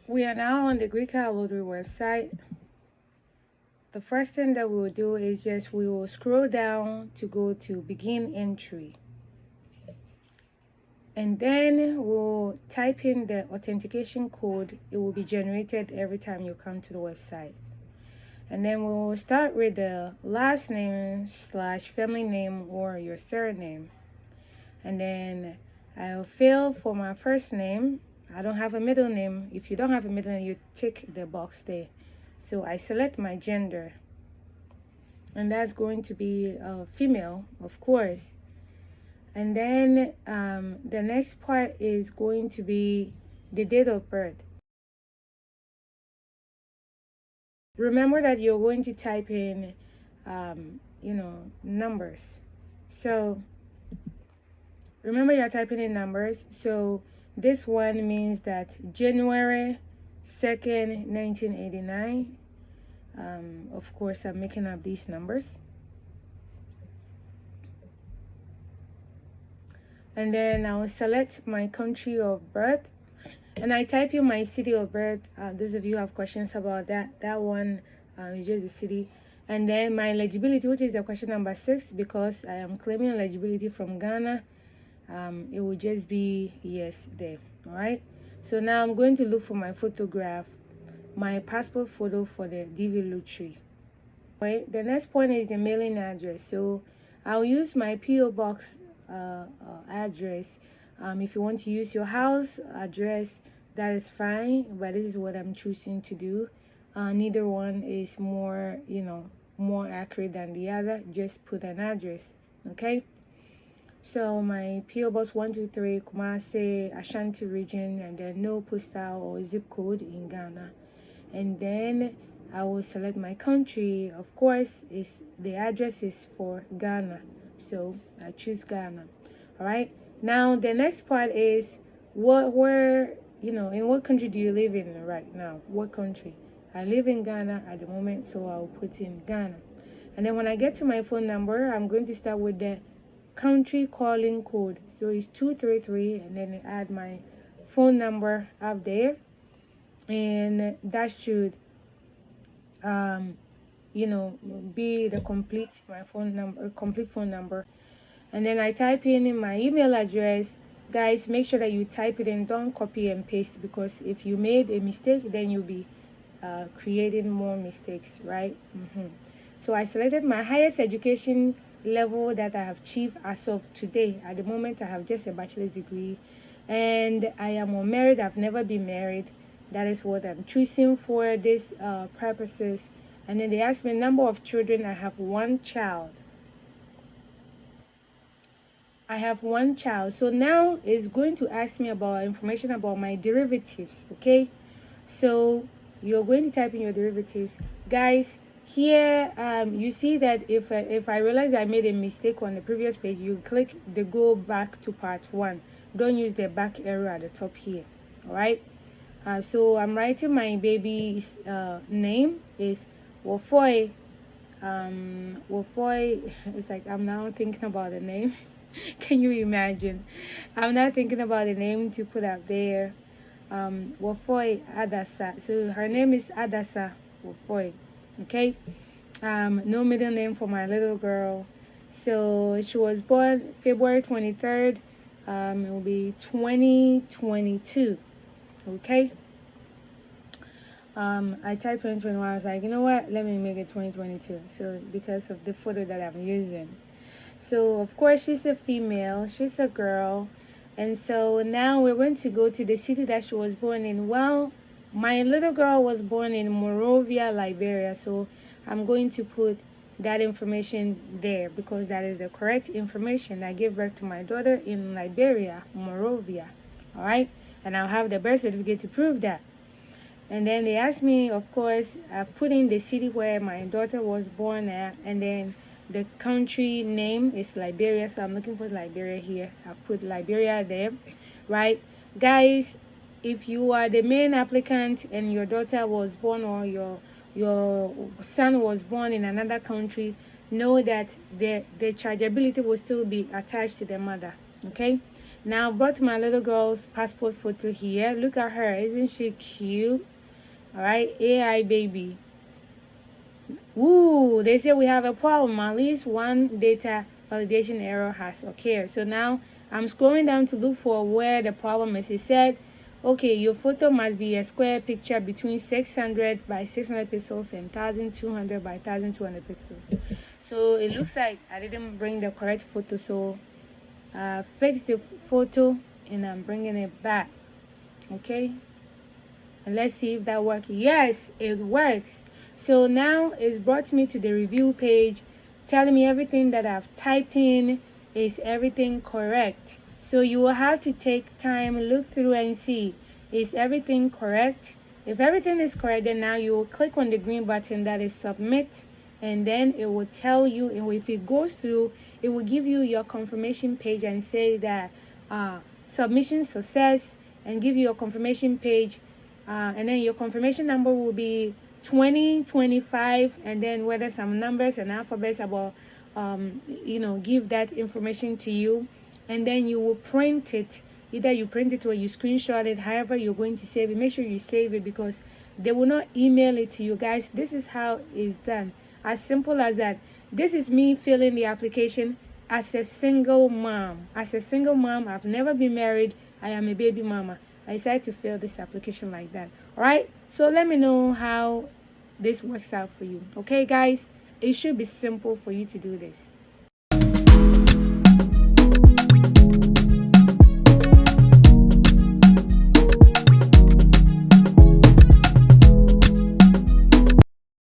We are now on the Greek Lottery website. The first thing that we will do is we will scroll down to go to begin entry. And then we'll type in the authentication code. It will be generated every time you come to the website. And then we'll start with the last name / family name or your surname. And then I'll fill for my first name. I don't have a middle name. If you don't have a middle name, you tick the box there. So I select my gender, and that's going to be female, of course. And then the next part is going to be the date of birth. Remember that you're going to type in numbers. So remember you're typing in numbers. So this one means that January 2nd, 1989. Of course, I'm making up these numbers. And then I'll select my country of birth, and I type in my city of birth. Those of you who have questions about that one is just the city. And then my eligibility, which is the question number 6, because I am claiming eligibility from Ghana, it will just be yes there. All right, so now I'm going to look for my photograph, my passport photo for the DV lottery. Right, the next point is the mailing address. So I'll use my PO box address. If you want to use your house address, that is fine, but this is what I'm choosing to do. Neither one is more accurate than the other. Just put an address. Okay, so my PO box 123 Kumasi, Ashanti region, and then no postal or zip code in Ghana. And then I will select my country. Of course, the address is for Ghana, so I choose Ghana. All right, now the next part is in what country do you live in right now? What country? I live in Ghana at the moment, so I'll put in Ghana. And then when I get to my phone number, I'm going to start with the country calling code. So it's 233, and then I add my phone number up there, and that should be the complete phone number. And then I type in my email address. Guys, make sure that you type it in, don't copy and paste, because if you made a mistake, then you'll be creating more mistakes, right? So I selected my highest education level that I have achieved as of today. At the moment, I have just a bachelor's degree, and I am unmarried. I've never been married. That is what I'm choosing for these purposes. And then they asked me number of children. I have one child. So now it's going to ask me about information about my derivatives. Okay, so you're going to type in your derivatives, guys. Here you see that if I realize I made a mistake on the previous page, you click the go back to part 1. Don't use the back arrow at the top here. All right, so I'm writing my baby's name is Wofoy. Wofoy. It's like I'm now thinking about the name. Can you imagine? I'm not thinking about the name to put up there. Wofoy Adasa. So her name is Adasa Wofoy. Okay. No middle name for my little girl. So she was born February 23rd. It will be 2022. Okay. I typed 2021. I was like, you know what? Let me make it 2022. So because of the photo that I'm using. So of course she's a female. She's a girl. And so now we're going to go to the city that she was born in. Well, my little girl was born in Monrovia, Liberia. So I'm going to put that information there because that is the correct information. I gave birth to my daughter in Liberia, Monrovia. All right. And I'll have the birth certificate to prove that. And then they asked me, of course, I've put in the city where my daughter was born at, and then the country name is Liberia, so I'm looking for Liberia here. I've put Liberia there, right? Guys, if you are the main applicant and your daughter was born or your son was born in another country, know that the chargeability will still be attached to the mother, okay? Now brought my little girl's passport photo here. Look at her, isn't she cute? All right, AI baby. Ooh, they say we have a problem. At least one data validation error has occurred. So now I'm scrolling down to look for where the problem is. It said, okay, your photo must be a square picture between 600 by 600 pixels and 1200 by 1200 pixels. So it looks like I didn't bring the correct photo. So fix the photo and I'm bringing it back. Okay, and let's see if that works. Yes, it works. So now it's brought me to the review page, telling me everything that I've typed in is everything correct. So you will have to take time, look through and see, is everything correct? If everything is correct, then now you will click on the green button that is submit, and then it will tell you, and if it goes through, it will give you your confirmation page and say that submission success, and give you a confirmation page, and then your confirmation number will be 2025, and then whether some numbers and alphabets about give that information to you, and then you will print it. Either you print it or you screenshot it, however you're going to save it. Make sure you save it because they will not email it to you guys. This is how it's done, as simple as that. This is me filling the application as a single mom. I've never been married. I am a baby mama. I decided to fill this application like that. All right, so let me know how this works out for you. Okay guys, it should be simple for you to do this.